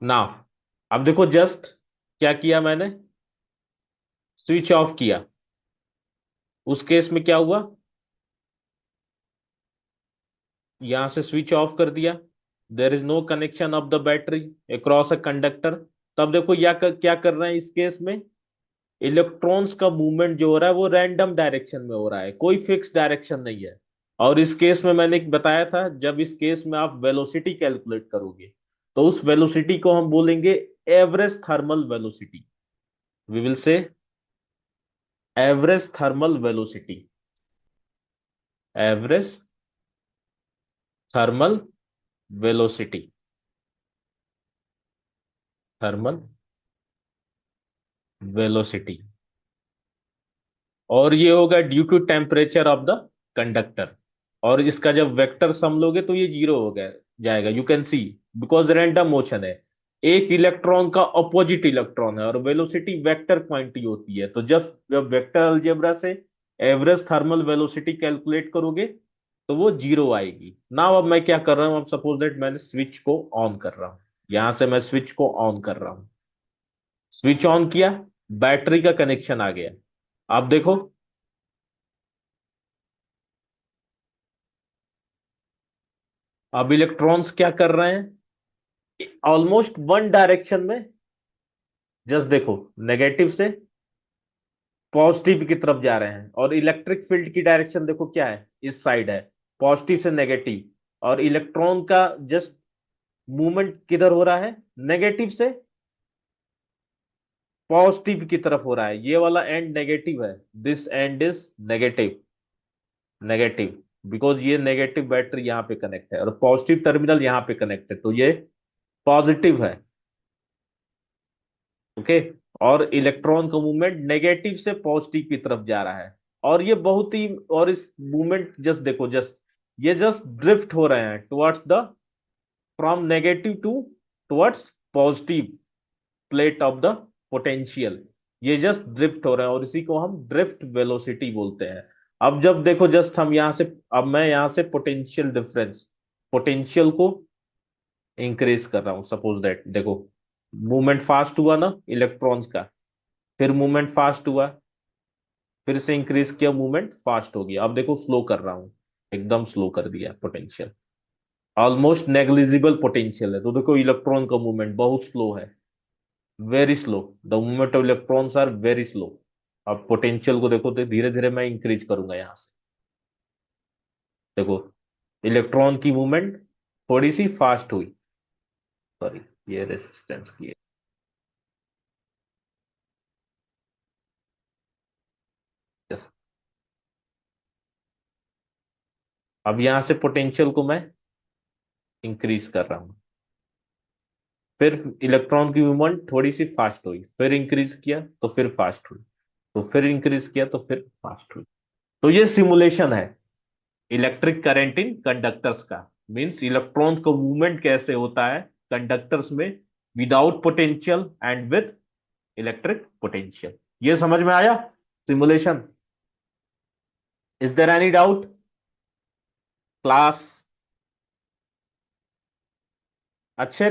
ना, अब देखो जस्ट क्या किया मैंने, स्विच ऑफ किया। उस केस में क्या हुआ, यहां से स्विच ऑफ कर दिया, there is no connection of the battery across a conductor. तब देखो क्या कर रहे हैं इस केस में, इलेक्ट्रॉन्स का मूवमेंट जो हो रहा है वो रैंडम डायरेक्शन में हो रहा है, कोई फिक्स डायरेक्शन नहीं है। और इस केस में मैंने बताया था, जब इस केस में आप वेलोसिटी कैलकुलेट करोगे तो उस वेलोसिटी को हम बोलेंगे average thermal velocity. We will say average thermal velocity, average thermal velocity, thermal velocity. और ये होगा due to temperature of the conductor. और इसका जब वेक्टर सम लोगे तो ये जीरो हो गया जाएगा, you can see, because random motion है। एक इलेक्ट्रॉन का अपोजिट इलेक्ट्रॉन है और वेलोसिटी वेक्टर क्वांटिटी होती है, तो जब वेक्टर अलजेब्रा से एवरेज थर्मल वेलोसिटी कैलकुलेट करोगे तो वो जीरो आएगी ना। अब मैं क्या कर रहा हूं, अब सपोज दैट मैंने स्विच को ऑन कर रहा हूं, यहां से मैं स्विच को ऑन कर रहा हूं, स्विच ऑन किया, बैटरी का कनेक्शन आ गया। आप देखो, अब इलेक्ट्रॉन्स क्या कर रहे हैं, ऑलमोस्ट वन डायरेक्शन में, जस्ट देखो, नेगेटिव से पॉजिटिव की तरफ जा रहे हैं। और इलेक्ट्रिक फील्ड की डायरेक्शन देखो क्या है, इस साइड है, पॉजिटिव से नेगेटिव। और इलेक्ट्रॉन का जस्ट मूवमेंट किधर हो रहा है, नेगेटिव से पॉजिटिव की तरफ हो रहा है। ये वाला एंड नेगेटिव है, this and is negative, negative, because ये नेगेटिव बैटरी यहाँ पे कनेक्ट है और पॉजिटिव टर्मिनल यहाँ पे कनेक्ट है, तो ये पॉजिटिव है। ओके। और इलेक्ट्रॉन का मूवमेंट नेगेटिव से पॉजिटिव की तरफ जा रहा है। और ये बहुत ही, और इस मूवमेंट जस्ट देखो, जस्ट ये जस्ट ड्रिफ्ट हो रहे हैं towards the, from negative to towards positive plate of the potential. ये जस्ट ड्रिफ्ट हो रहे हैं और इसी को हम ड्रिफ्ट वेलोसिटी बोलते हैं। अब जब देखो जस्ट हम यहां से, अब मैं यहां से पोटेंशियल डिफरेंस, पोटेंशियल को इंक्रीज कर रहा हूं, सपोज दैट देखो, मूवमेंट फास्ट हुआ ना इलेक्ट्रॉन्स का, फिर मूवमेंट फास्ट हुआ, फिर से इंक्रीज किया, मूवमेंट फास्ट हो गया। अब देखो स्लो कर रहा हूं, एकदम स्लो कर दिया पोटेंशियल, ऑलमोस्ट नेग्लिजिबल पोटेंशियल है। तो देखो इलेक्ट्रॉन का मूवमेंट बहुत स्लो है, very slow, the movement of electrons are very slow. अब पोटेंशियल को देखो तो धीरे धीरे मैं इंक्रीज करूंगा यहां से, देखो इलेक्ट्रॉन की मूवमेंट थोड़ी सी फास्ट हुई, सॉरी ये रेसिस्टेंस की है। Just, अब यहां से पोटेंशियल को मैं इंक्रीज कर रहा हूं, फिर इलेक्ट्रॉन की मूवमेंट थोड़ी सी फास्ट हुई, फिर इंक्रीज किया तो फिर फास्ट हुई, तो फिर इंक्रीज किया तो फिर फास्ट हुई। तो ये सिमुलेशन है इलेक्ट्रिक करंट इन कंडक्टर्स का, मींस इलेक्ट्रॉन्स का मूवमेंट कैसे होता है कंडक्टर्स में without potential and with electric potential. ये समझ में आया simulation? Is there any doubt class? अच्छे,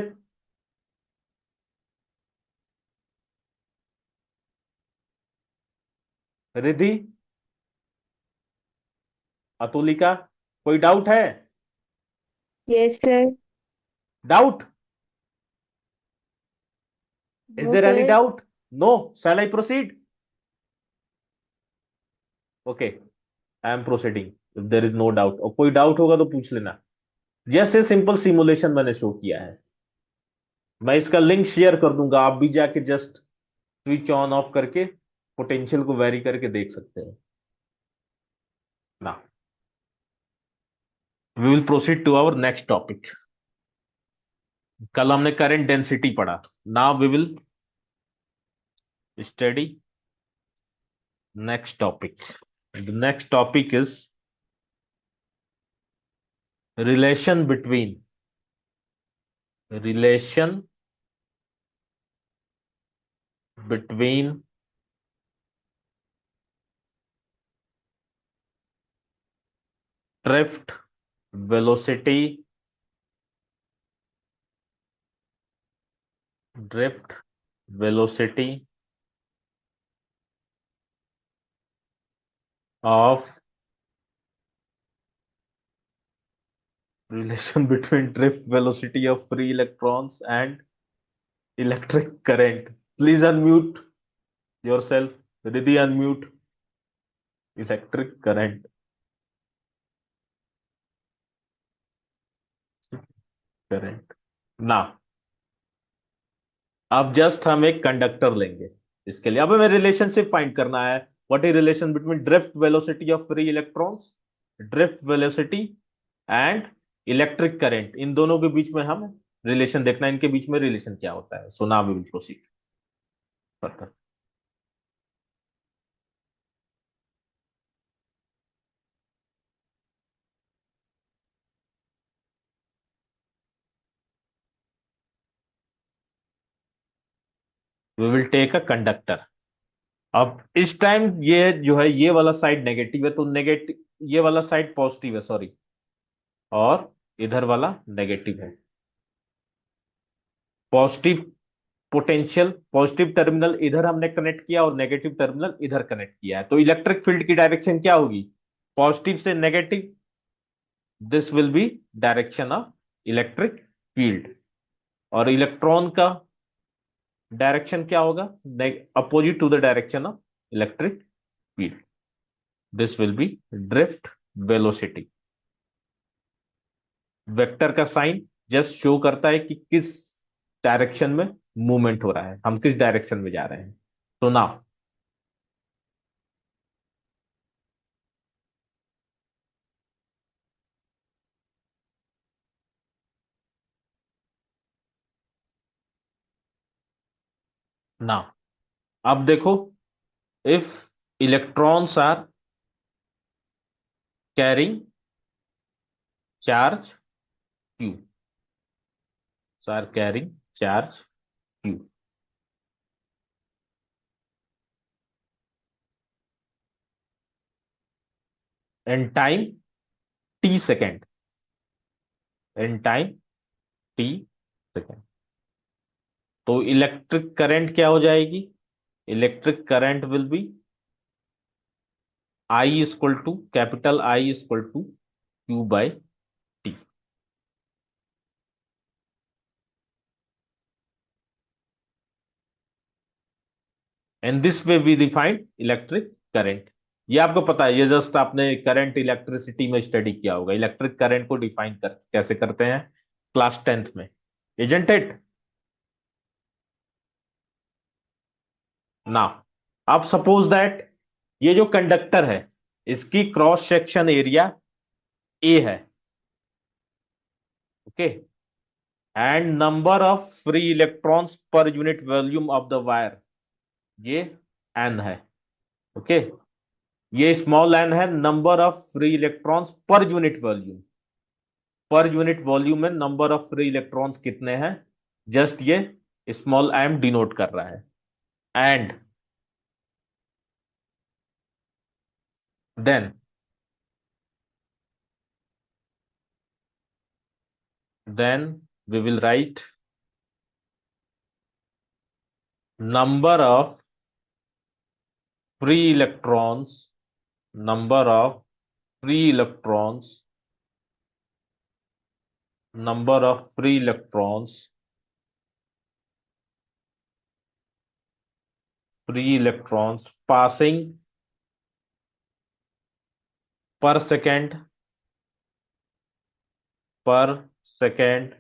रिधि, अतुलिका, कोई डाउट है? Yes sir. Doubt? Is no there any sir. Doubt? No? Shall I proceed? Okay, I am proceeding if there is no doubt. और कोई doubt होगा तो पूछ लेना। जैसे सिंपल सिमुलेशन मैंने शो किया है, मैं इसका लिंक शेयर कर दूंगा, आप भी जाके जस्ट स्विच ऑन ऑफ करके पोटेंशियल को वेरी करके देख सकते हैं ना। We will proceed to our next topic. कल हमने करंट डेंसिटी पढ़ा, now we will study next topic. The next topic is relation between, relation between drift velocity drift velocity of relation between drift velocity of free electrons and electric current. Please unmute yourself. Riddhi, unmute. Electric current. Current. Now, अब just हम एक conductor लेंगे इसके लिए। अब हमें relationship find करना है। What is relation between drift velocity of free electrons, drift velocity and electric current. इन दोनों के बीच में हम रिलेशन देखना है, इनके बीच में रिलेशन क्या होता है। So now we will proceed further. We will take a conductor. अब इस टाइम ये जो है, ये वाला साइड नेगेटिव है, तो नेगेटिव, ये वाला साइड पॉजिटिव है, सॉरी, और इधर वाला नेगेटिव है। पॉजिटिव पोटेंशियल, पॉजिटिव टर्मिनल इधर हमने कनेक्ट किया और नेगेटिव टर्मिनल इधर कनेक्ट किया है, तो इलेक्ट्रिक फील्ड की डायरेक्शन क्या होगी? पॉजिटिव से negative, this will be direction of electric field. और इलेक्ट्रॉन का डायरेक्शन क्या होगा? Opposite to the direction of electric field. This will be drift velocity. Vector का साइन जस्ट शो करता है कि किस डायरेक्शन में मूवमेंट हो रहा है, हम किस डायरेक्शन में जा रहे हैं। तो नाउ नाउ अब देखो, if electrons are carrying charge q, are carrying charge q, in time t second, in time t second, तो इलेक्ट्रिक करंट क्या हो जाएगी? Electric current will be I equal to, capital I equal to q by T. And this way we defined electric current. ये आपको पता है, ये just आपने करंट इलेक्ट्रिसिटी में स्टडी किया होगा। इलेक्ट्रिक करंट को डिफाइन कैसे करते हैं क्लास 10th में, इजंट इट? ना, अब सपोज दैट ये जो कंडक्टर है, इसकी क्रॉस सेक्शन एरिया ए है, okay, and number of free electrons per unit volume of the wire, ये एन है, ओके। ये स्मॉल एन है, number of free electrons per unit volume. Per unit volume में number of free electrons कितने हैं, just ये small M denote कर रहा है। And then we will write number of free electrons, number of free electrons, number of free electrons, free electrons passing per second, per second,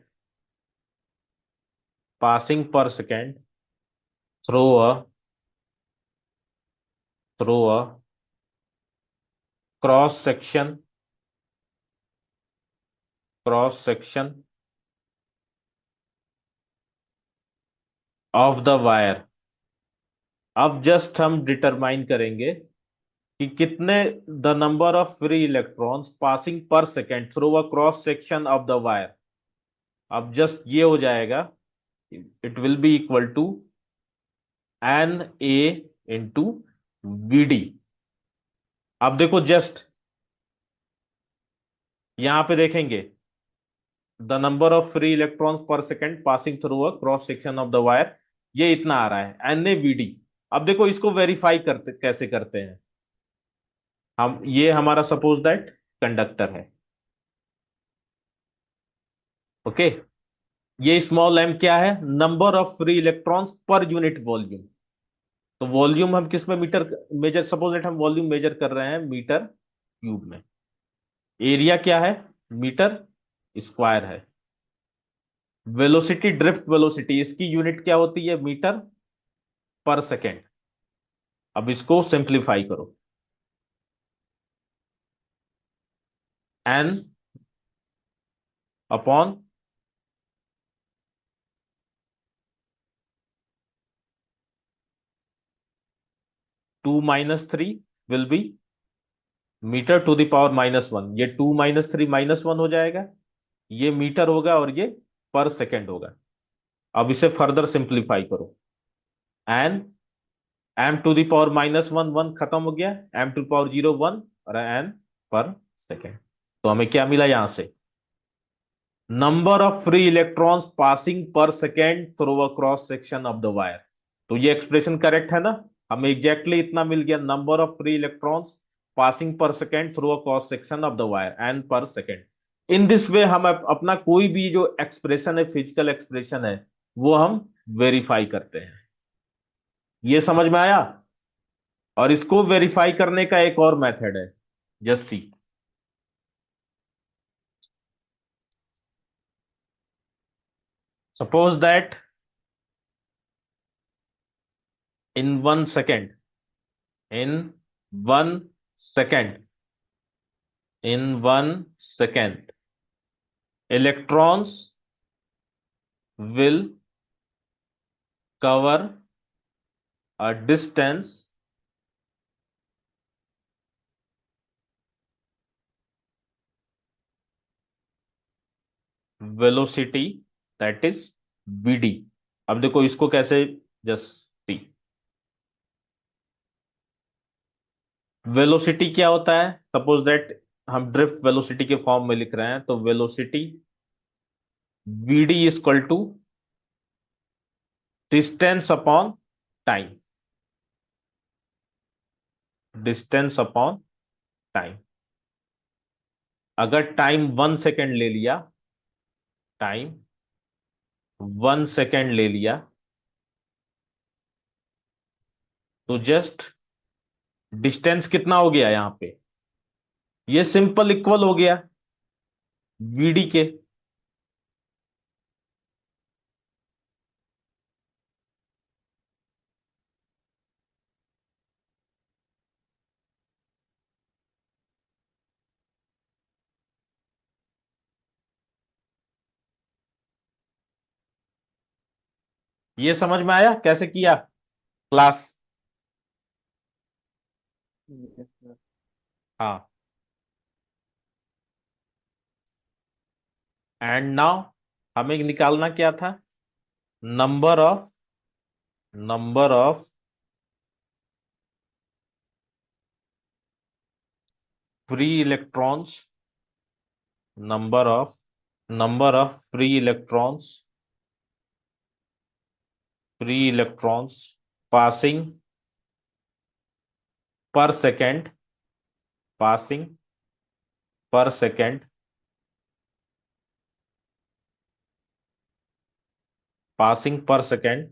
passing per second through a cross section, cross section of the wire। अब just हम determine करेंगे कि कितने, the number of free electrons passing per second through a cross section of the wire. अब just ये हो जाएगा, it will be equal to N A into B D. अब देखो जस्ट यहां पे देखेंगे, the number of free electrons per second passing through a cross section of the wire ये इतना आ रहा है NaVd। अब देखो इसको वेरीफाई करते कैसे करते हैं हम। ये हमारा सपोज दैट कंडक्टर है, ओके। ये स्मॉल m क्या है? Number of free electrons per unit volume. तो वॉल्यूम हम किस में मीटर मेजर, सपोज दैट हम वॉल्यूम मेजर कर रहे हैं मीटर क्यूब में। एरिया क्या है? मीटर स्क्वायर है। वेलोसिटी, ड्रिफ्ट वेलोसिटी, इसकी यूनिट क्या होती है? मीटर पर सेकेंड। अब इसको सिंप्लीफाई करो। N upon 2 - 3 will be metre to the power -1। ये 2 - 3 -1 हो जाएगा। ये मीटर होगा और ये पर सेकेंड होगा। अब इसे फर्दर सिंप्लीफाई करो। N m to the power -1, 1 खत्म हो गया। M to power 0, 1। और एन पर सेकेंड। तो हमें क्या मिला यहां से? Number of free electrons passing per second through a cross section of the wire. तो ये एक्सप्रेशन करेक्ट है ना? हमें एग्जैक्टली इतना मिल गया, number of free electrons passing per second through a cross section of the wire, n per second. In this way हम अपना कोई भी जो एक्सप्रेशन है, फिजिकल एक्सप्रेशन है, वो हम वेरीफाई करते हैं। ये समझ में आया? और इसको वेरीफाई करने का एक और मेथड है, just see. Suppose that in 1 second, in 1 second, in 1 second, electrons will cover a distance velocity that is vd। अब देखो इसको कैसे, जस्ट सी। वेलोसिटी क्या होता है? सपोज दैट हम ड्रिफ्ट वेलोसिटी के फॉर्म में लिख रहे हैं, तो velocity vd is equal to distance upon time. Distance upon time. अगर टाइम 1 सेकेंड ले लिया, टाइम 1 सेकेंड ले लिया, तो जस्ट डिस्टेंस कितना हो गया यहां पे? ये सिंपल इक्वल हो गया वीडी के। ये समझ में आया कैसे किया क्लास? Yes, sir. हाँ। एंड नाउ हमें निकालना क्या था? Number of, number of free electrons, number of free electrons passing per second, passing per second, passing per second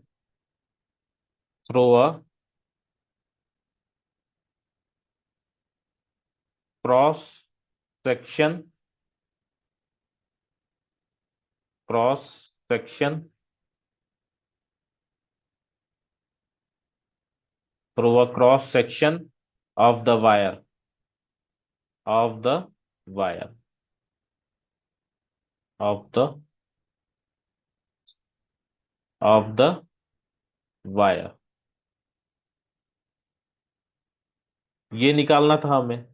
through a cross section, cross section through a cross section of the wire, of the wire, of the of the wire। ये निकालना था हमें,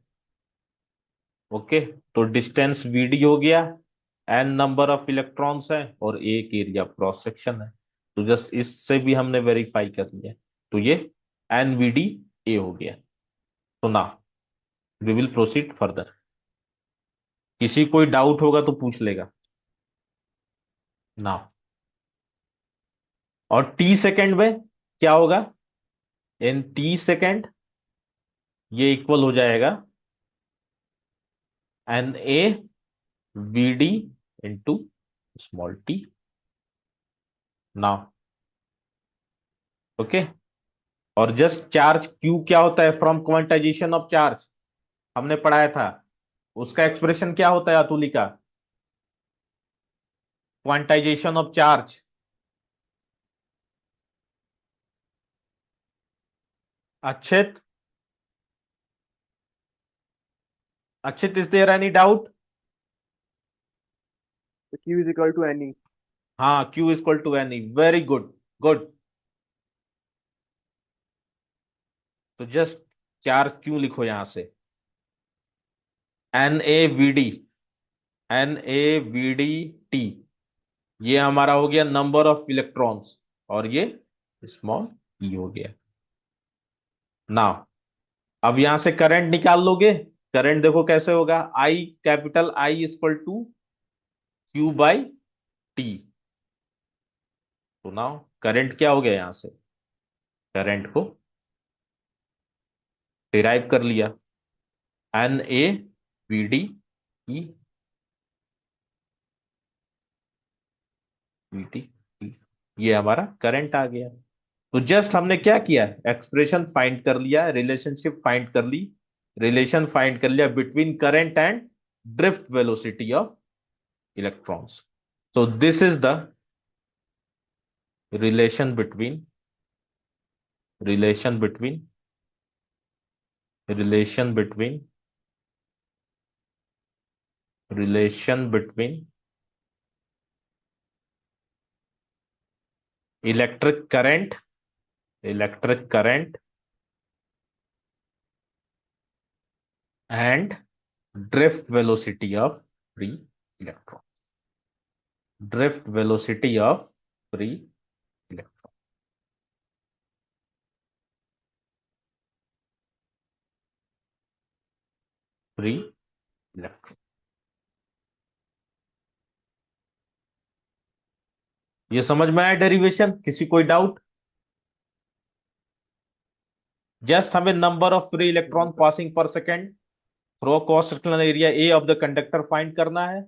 okay. तो distance VD हो गया, N number of electrons है, और एक एरिया क्रॉस सेक्शन है। तो जस्ट इससे भी हमने वेरीफाई कर लिया। तो ये एन वी डी ए हो गया। तो ना, वी विल प्रोसीड फर्दर। किसी कोई डाउट होगा तो पूछ लेगा ना। और टी सेकेंड में क्या होगा, इन टी सेकेंड ये इक्वल हो जाएगा n A v d into small T. Now okay. और जस्ट चार्ज क्यू क्या होता है, फ्रॉम क्वांटाइजेशन ऑफ चार्ज हमने पढ़ाया था, उसका एक्सप्रेशन क्या होता है Atulika, quantization of charge. Achhit, Achhit is there any doubt? Q is equal to NE. हाँ, Q is equal to n e, very good, good. तो जस्ट चार्ज क्यू लिखो यहां से, n A v d, n A v d t, ये हमारा हो गया number of electrons, और ये स्मॉल ई हो गया। नाउ अब यहां से करंट निकाल लोगे, करंट देखो कैसे होगा, I capital I equal to q by T. तो नाउ करंट क्या हो गया, यहां से करंट को डिराइव कर लिया, n A v d e v T, ये हमारा करंट आ गया। तो जस्ट हमने क्या किया, एक्सप्रेशन फाइंड कर लिया, रिलेशनशिप फाइंड कर ली, रिलेशन फाइंड कर लिया between current and drift velocity of electrons. so this is the relation between relation between relation between relation between electric current, electric current and drift velocity of free electron, drift velocity of free electron, free electron। ये समझ में आया derivation, किसी कोई doubt? Just हमें number of free electron passing per second through cross sectional area a of the conductor find करना है,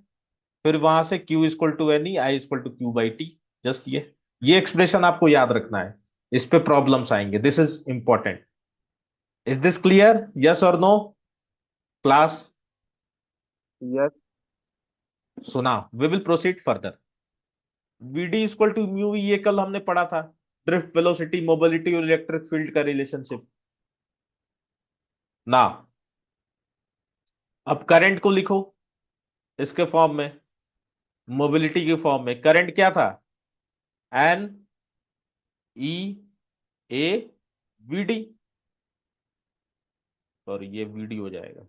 फिर वहां से Q equal to n e, I equal to q by t. Just ये expression आपको याद रखना है, इस पे प्रॉब्लम्स आएंगे, this is important. Is this clear, yes और नो क्लास? Yes. सुना, we will proceed further. Vd equal to mu, ये कल हमने पढ़ा था, ड्रिफ्ट वेलोसिटी, मोबिलिटी और इलेक्ट्रिक फील्ड का रिलेशनशिप ना। अब करंट को लिखो इसके फॉर्म में, मोबिलिटी के फॉर्म में, करंट क्या था, n e A v d, और ये वीडी हो जाएगा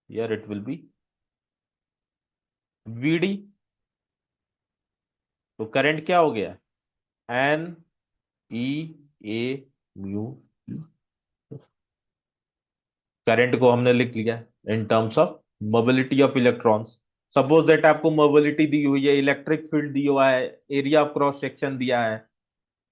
यार, इट विल बी वीडी। तो करंट क्या हो गया, n e A mu, current को हमने लिख लिया in terms of mobility of electrons. Suppose that आपको मोबिलिटी दी हुई है, इलेक्ट्रिक फील्ड दिया हुआ है, एरिया ऑफ क्रॉस सेक्शन दिया है,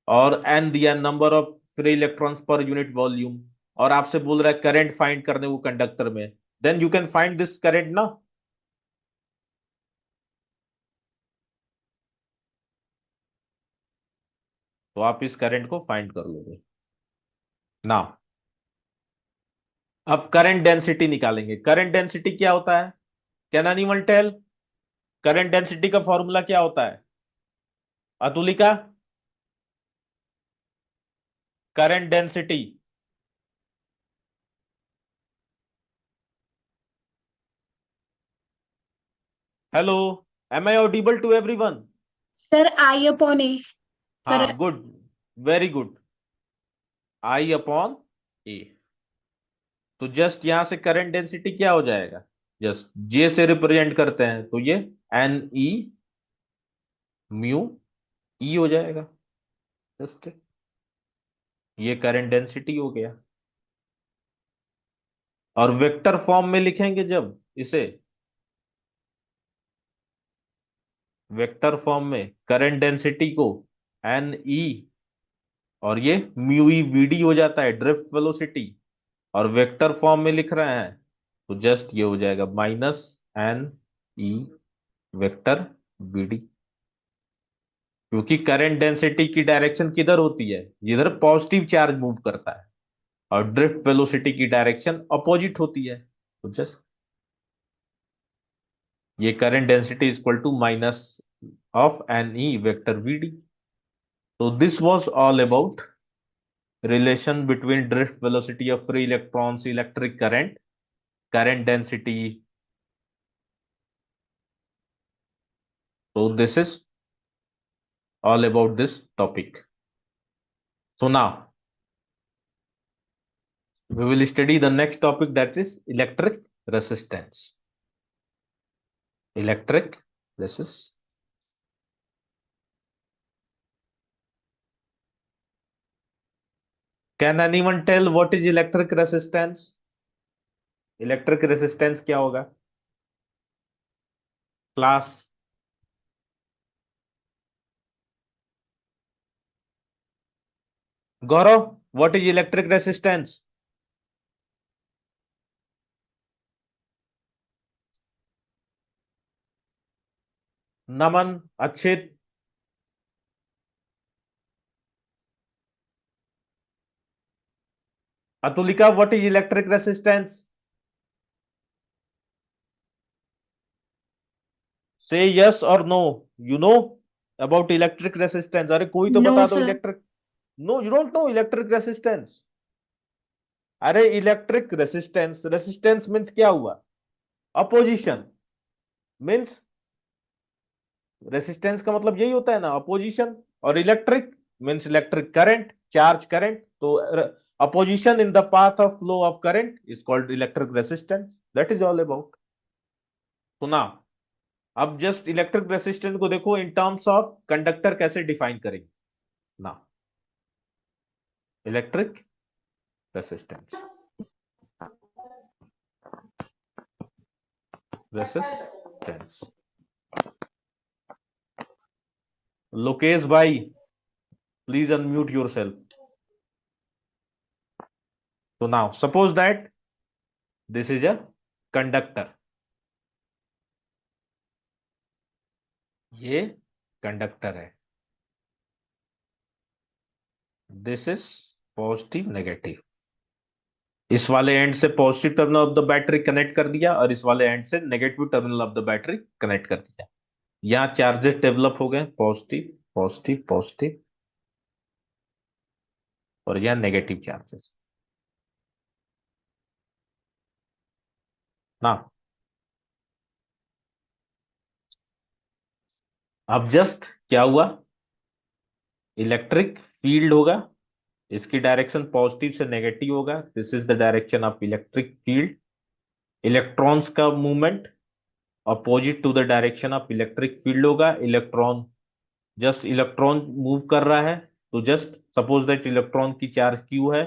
और एन दिया, number of free electrons per unit volume, और आपसे बोल रहा है करंट फाइंड करने वो कंडक्टर में, then you can find this current ना। तो आप इस करंट को फाइंड कर लोगे ना। अब करंट डेंसिटी निकालेंगे, करंट डेंसिटी क्या होता है, can anyone tell? Current density का फॉर्मूला क्या होता है Atulika, current density? Hello, am I audible to everyone? Sir I upon a. हाँ, good, very good, I upon a. तो जस्ट यहां से करंट डेंसिटी क्या हो जाएगा, जस्ट जे से रिप्रेजेंट करते हैं तो ये एन ई म्यू ई हो जाएगा, जस्ट ये करंट डेंसिटी हो गया। और वेक्टर फॉर्म में लिखेंगे जब इसे, वेक्टर फॉर्म में करंट डेंसिटी को एन ई और ये म्यू ई वीडी हो जाता है, ड्रिफ्ट वेलोसिटी, और वेक्टर फॉर्म में लिख रहे हैं तो जस्ट ये हो जाएगा minus n e vector v d, क्योंकि करंट डेंसिटी की डायरेक्शन किधर होती है, जिधर पॉजिटिव चार्ज मूव करता है, और ड्रिफ्ट वेलोसिटी की डायरेक्शन अपोजिट होती है, तो जस्ट ये current density is equal to minus of n e vector vd. तो this was all about relation between drift velocity of free electrons, electric current, current density. So this is all about this topic. So now we will study the next topic, that is electric resistance. Electric resistance. Can anyone tell what is electric resistance? Electric resistance क्या होगा? Class. Gaurav, what is electric resistance? Naman, Achit, Atulika, what is electric resistance? Say yes or no. You know about electric resistance? अरे कोई तो No, बता दो sir. Electric. No, you don't know electric resistance? अरे electric resistance, resistance means क्या हुआ? Opposition. Means resistance का मतलब यही होता है ना, अपोजिशन। और electric means electric current, charge current. तो opposition in the path of flow of current is called electric resistance. That is all about. सुना? अब जस्ट इलेक्ट्रिक रेसिस्टेंस को देखो इन टर्म्स ऑफ कंडक्टर कैसे डिफाइन करेंगे ना। Electric resistance, resistance. Lokesh भाई, please unmute yourself. So now suppose that this is a conductor, ये conductor है, दिस इज पॉजिटिव नेगेटिव। इस वाले एंड से positive terminal of the battery connect कर दिया और इस वाले एंड से negative terminal of the battery connect कर दिया। यहां चार्जेस डेवलप हो गए, पॉजिटिव पॉजिटिव पॉजिटिव, और यहां नेगेटिव चार्जेस ना। अब जस्ट क्या हुआ, इलेक्ट्रिक फील्ड होगा, इसकी डायरेक्शन पॉजिटिव से नेगेटिव होगा, this is the direction of electric field. Electrons का movement opposite to the direction of electric field होगा। इलेक्ट्रॉन, जस्ट इलेक्ट्रॉन मूव कर रहा है, तो जस्ट सपोज दैट इलेक्ट्रॉन की चार्ज क्यू है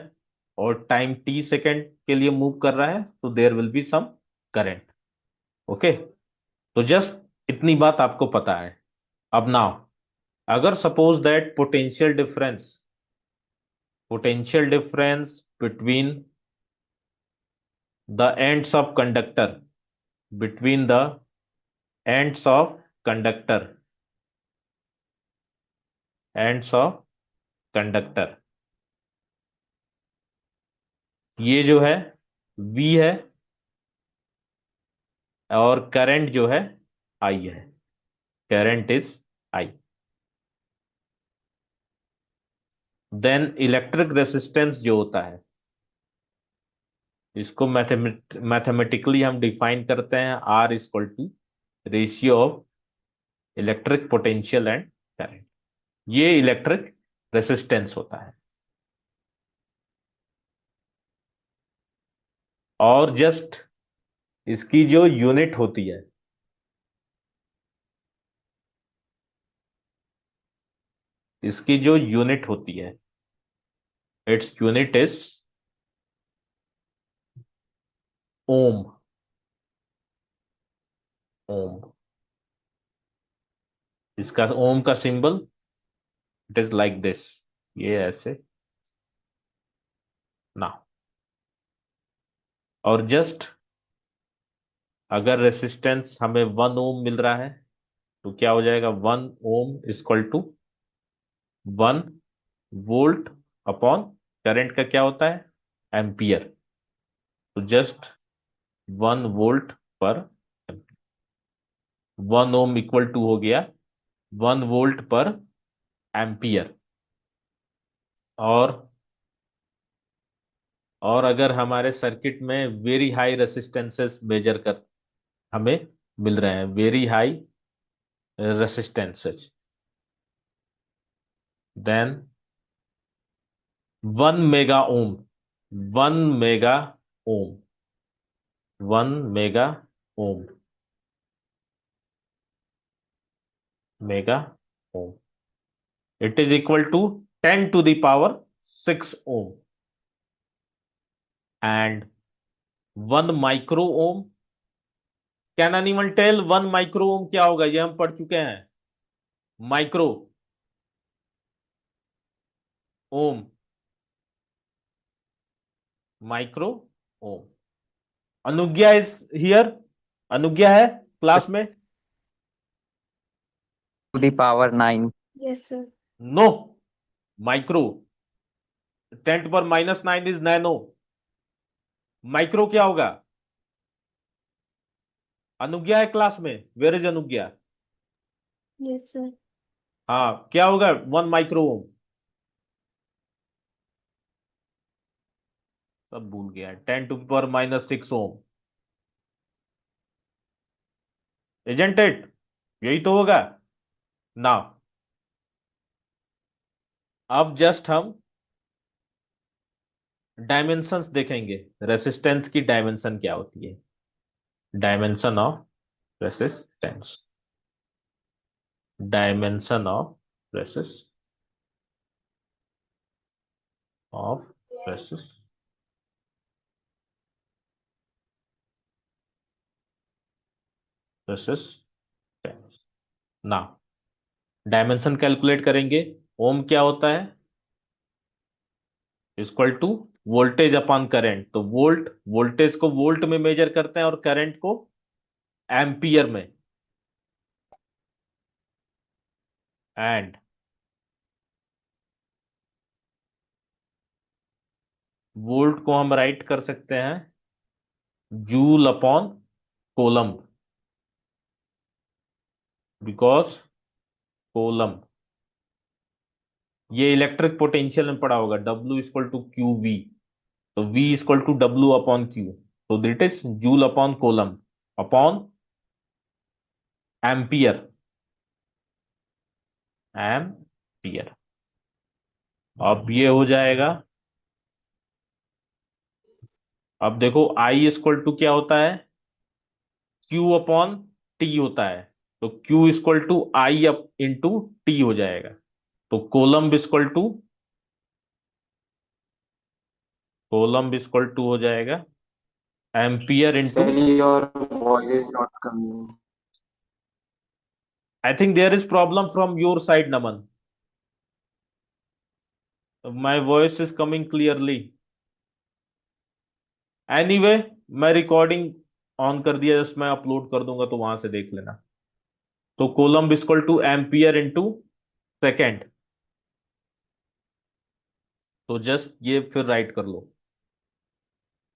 और टाइम टी सेकेंड के लिए मूव कर रहा है, तो there will be some current. Okay, तो जस्ट इतनी बात आपको पता है। अब नाउ अगर suppose that potential difference between the ends of conductor, between the ends of conductor, ends of conductor, ये जो है V है और करंट जो है I है, current is I। Then electric resistance जो होता है, इसको मैथमेटिकली हम डिफाइन करते हैं R equal to ratio of electric potential and current. ये इलेक्ट्रिक रेसिस्टेंस होता है। और जस्ट इसकी जो यूनिट होती है, इसकी जो यूनिट होती है, इट्स यूनिट इज ओम। ओम, इसका ओम का symbol it is like this, ये ऐसे ना। और जस्ट अगर रेसिस्टेंस हमें 1 ओम मिल रहा है तो क्या हो जाएगा, 1 ohm equal to 1 volt upon current का क्या होता है, एम्पियर। तो जस्ट 1 वोल्ट पर 1 ओम इक्वल टू हो गया 1 वोल्ट पर एम्पियर। और अगर हमारे सर्किट में वेरी हाई रेसिस्टेंसेस मेजर कर हमें मिल रहे हैं, very high resistances, then 1 mega ohm, 1 mega ohm, 1 mega ohm, mega ohm, it is equal to 10 to the power 6 ohm। And 1 micro ohm, can anyone tell 1 micro ohm क्या होगा, ये हम पढ़ चुके हैं। Micro ohm, micro ohm. Anugya is here, अनुज्ञा है class में? to the power 9. Yes, sir. No, micro 10 to the power -9 is nano. Micro क्या होगा? अनुज्ञा है क्लास में? Where is Anugya? Yes, sir. हाँ, क्या होगा 1 माइक्रो ओम? सब भूल गया, 10 to the power -6 ohm, isn't it? यही तो होगा ना। अब जस्ट हम डायमेंशंस देखेंगे, रेसिस्टेंस की डायमेंशन क्या होती है। Dimension of resistance, dimension of resis of resis resistance. ना, डायमेंशन कैलकुलेट करेंगे। ओम क्या होता है, equal to voltage upon current. तो वोल्टेज को वोल्ट में मेजर करते हैं और करंट को एम्पियर में। एंड वोल्ट को हम राइट कर सकते हैं joule upon coulomb, because coulomb, ये इलेक्ट्रिक पोटेंशियल में पड़ा होगा, W equal to q v. तो V equal to W upon q, तो that is joule upon coulomb upon ampere, ampere. अब ये हो जाएगा। अब देखो I इक्वल टू क्या होता है, Q अपॉन T होता है। तो Q equal to I up into T हो जाएगा। तो कोलम्ब इक्वल टू हो जाएगा ampere into. Sir, your voice is not coming. I think there is problem from your side Naman, my voice is coming clearly. Anyway, मैं recording on कर दिया, just मैं upload कर दूंगा तो वहां से देख लेना। तो coulomb equal to ampere into second. तो जस्ट ये फिर राइट कर लो,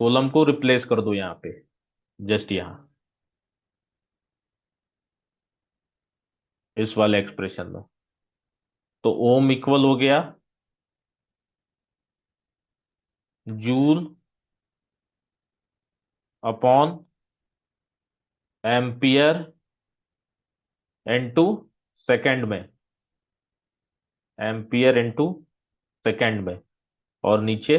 कोलम्ब को रिप्लेस कर दो यहां पे, जस्ट यहां इस वाले एक्सप्रेशन में। तो ओम इक्वल हो गया joule upon ampere into second में, एम्पियर इंटू सेकेंड में, और नीचे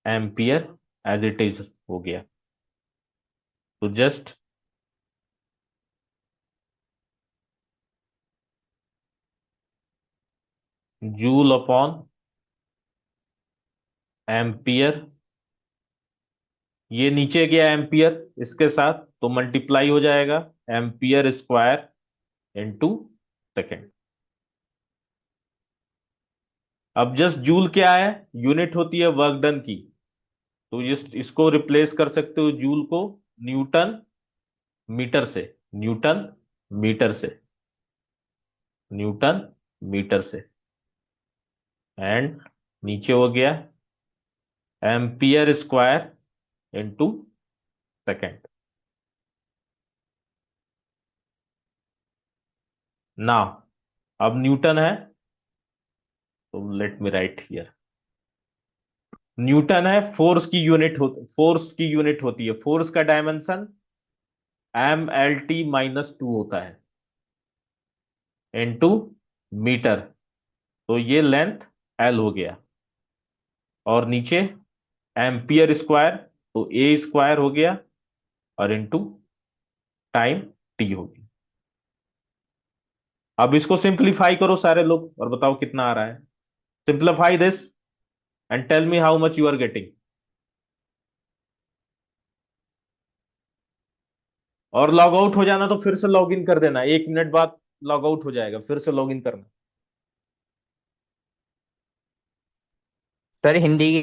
एम्पियर एज इट इज हो गया। तो जस्ट जूल अपॉन एम्पियर, ये नीचे गया एम्पियर इसके साथ तो मल्टीप्लाई हो जाएगा एम्पियर स्क्वायर इंटू सेकेंड। अब जस्ट जूल क्या है, यूनिट होती है वर्क डन की, तो इसको रिप्लेस कर सकते हो जूल को न्यूटन मीटर से, न्यूटन मीटर से, न्यूटन मीटर से। एंड नीचे हो गया एम्पियर स्क्वायर इनटू सेकेंड। ना अब न्यूटन है, तो let me right here, Newton है, फोर्स की यूनिट होती है, फोर्स का डायमेंशन MLT-2 होता है इनटू मीटर, तो ये लेंथ L हो गया। और नीचे एम्पियर स्क्वायर, तो ए स्क्वायर हो गया और इनटू टाइम टी हो गया। अब इसको सिंप्लीफाई करो सारे लोग और बताओ कितना आ रहा है। Simplify this and tell me how much you are getting. और लॉग आउट हो जाना तो फिर से लॉग इन कर देना, 1 मिनट बाद लॉग आउट हो जाएगा, फिर से लॉग इन करना। सर हिंदी